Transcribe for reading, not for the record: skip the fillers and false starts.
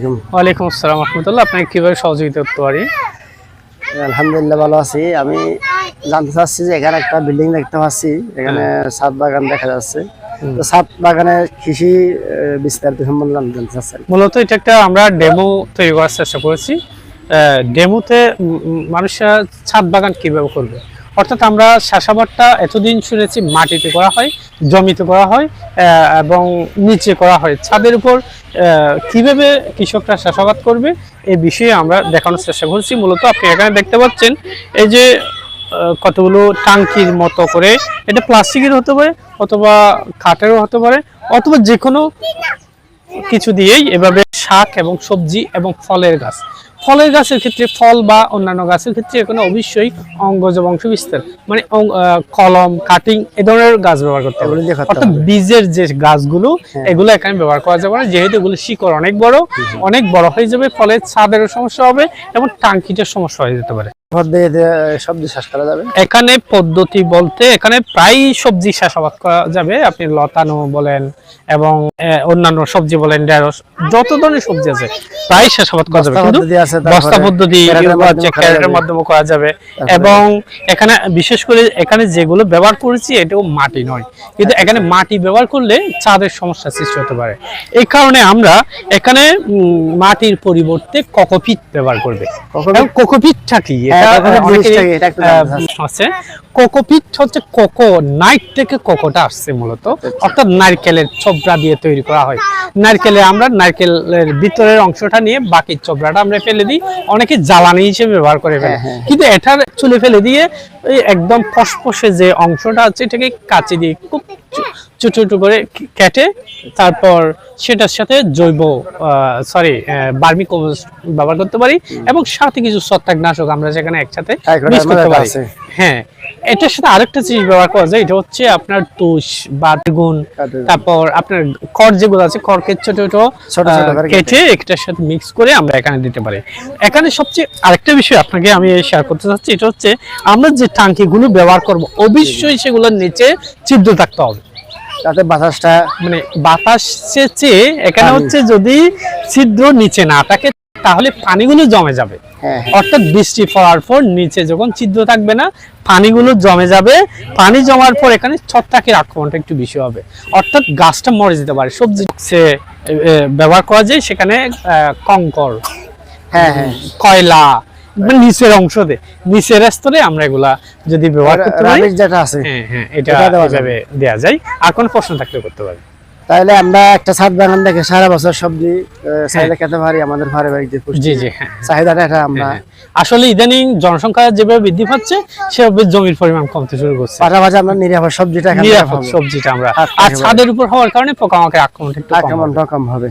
ওয়ালাইকুম আসসালাম রাহমাতুল্লাহ। আপনাকে কিভাবে সহযোগিতা করতে পারি? আলহামদুলিল্লাহ ভালো আছি। আমি জানতে চাচ্ছি যে এখানে একটা বিল্ডিং দেখতে পাচ্ছি, এখানে ছাদ বাগান দেখা যাচ্ছে। তো ছাদ বাগানের কৃষি বিস্তারিত সম্বন্ধে জানতে চাচ্ছি। মূলত এটা একটা আমরা ডেমো তৈরি করার চেষ্টা করেছি। ডেমোতে মানুষরা ছাদ বাগান কিভাবে করবে, অর্থাৎ আমরা চাষাবাদটা এতদিন শুনেছি মাটিতে করা হয়, জমিতে করা হয় এবং নিচে করা হয়। ছাদের উপর কিভাবে কৃষকরা চাষাবাদ করবে এই বিষয়ে আমরা দেখানোর চেষ্টা করছি। মূলত আপনি এখানে দেখতে পাচ্ছেন এই যে কতগুলো টাঙ্কির মতো করে, এটা প্লাস্টিকের হতে পারে অথবা কাঠেরও হতে পারে অথবা যে কোনো কিছু দিয়েই এভাবে শাক এবং সবজি এবং ফলের গাছের ক্ষেত্রে, ফল বা অন্যান্য গাছের ক্ষেত্রে এখানে অবশ্যই অঙ্গজ বংশ বিস্তার মানে কলম, কাটিং এ ধরনের গাছ ব্যবহার করতে হবে। অর্থাৎ বীজের যে গাছগুলো এগুলো এখানে ব্যবহার করা যাবে না, যেহেতু এগুলো শিকড় অনেক বড় হয়ে যাবে, ফলে ছাদেরও সমস্যা হবে এবং টাঙ্কিটার সমস্যা হয়ে যেতে পারে। সবজি চাষ করা যাবে এখানে পদ্ধতি বলতে এখানে প্রায় সবজি চাষাবাদ করা যাবে। আপনি লতানো বলেন এবং অন্যান্য সবজি বলেন, ঢেঁড়স, যত ধরনের সবজি আছে প্রায় চাষাবাদ করা যাবে। কিন্তু বস্তা পদ্ধতি ক্যারেটের মাধ্যমে করা যাবে। এবং এখানে বিশেষ করে এখানে যেগুলো ব্যবহার করেছি এটাও মাটি নয়, কিন্তু এখানে মাটি ব্যবহার করলে ছাদের সমস্যা সৃষ্টি হতে পারে। এই কারণে আমরা এখানে মাটির পরিবর্তে কোকোপিট ব্যবহার করবে। কোকোপিটটা কি? কোকোপিট হচ্ছে কোকো নাইট থেকে কোকোটা আসছে মূলত, অর্থাৎ নারকেলের ছোবড়া দিয়ে তৈরি করা হয়। নারকেলের ভিতরের অংশটা নিয়ে বাকি ছোবড়াটা আমরা ফেলে দিই, অনেকে জ্বালানি হিসেবে ব্যবহার করে ফেলে। কিন্তু এটার চুলে ফেলে দিয়ে একদম ফসফসে যে অংশটা আছে এটাকে কাঁচি দিয়ে খুব ছোট ছোট করে কেটে তারপর সেটার সাথে বার্মি কম্পোস্ট ব্যবহার করতে পারি এবং সাথে কিছু ছত্রাকনাশক আমরা সেখানে একসাথে মিক্স করতে পারি। হ্যাঁ, এটার সাথে আরেকটা জিনিস ব্যবহার করা যায়, এটা হচ্ছে আপনার তুষ বা গুণ, তারপর আপনার খড় যেগুলো আছে খড়কে ছোট ছোট কেটে এটার সাথে মিক্স করে আমরা এখানে দিতে পারি। এখানে সবচেয়ে আরেকটা বিষয় আপনাকে আমি শেয়ার করতে চাচ্ছি, এটা হচ্ছে আমরা যে টাঙ্কিগুলো ব্যবহার করব অবশ্যই সেগুলোর নিচে ছিদ্র থাকতে হবে, যাতে বাতাসটা মানে বাতাসের চেয়ে এখানে হচ্ছে যদি ছিদ্র নিচে না থাকে তাহলে পানিগুলো জমে যাবে। অর্থাৎ বৃষ্টি পড়ার পর নিচে যখন ছিদ্র থাকবে না, পানিগুলো জমে যাবে। পানি জমার পর এখানে ছত্রাকের আক্রমণটা একটু বেশি হবে, অর্থাৎ গাছটা মরে যেতে পারে। সবজি ব্যবহার করা যায় সেখানে কংকর, কয়লা, নিচের অংশ নিচের স্তরে আমরা এগুলা যদি ব্যবহার করতে পারি, এটা দেওয়া যায়। আর কোনো প্রশ্ন থাকলে করতে পারি। তাহলে আমরা একটা ছাদ বাগান দেখে সারা বছর সবজি চাহিদা খেতে পারি। আমাদের পারিবারিক যে চাহিদাটা এটা আমরা আসলে ইদানিং জনসংখ্যা যেভাবে বৃদ্ধি পাচ্ছে সেভাবে জমির পরিমাণ কমতে শুরু করছে, পাশাপাশি আমরা নিরাপদ সবজিটা আমরা আর ছাদের উপর হওয়ার কারণে পোকামাকড়ের আক্রমণটা কম হবে।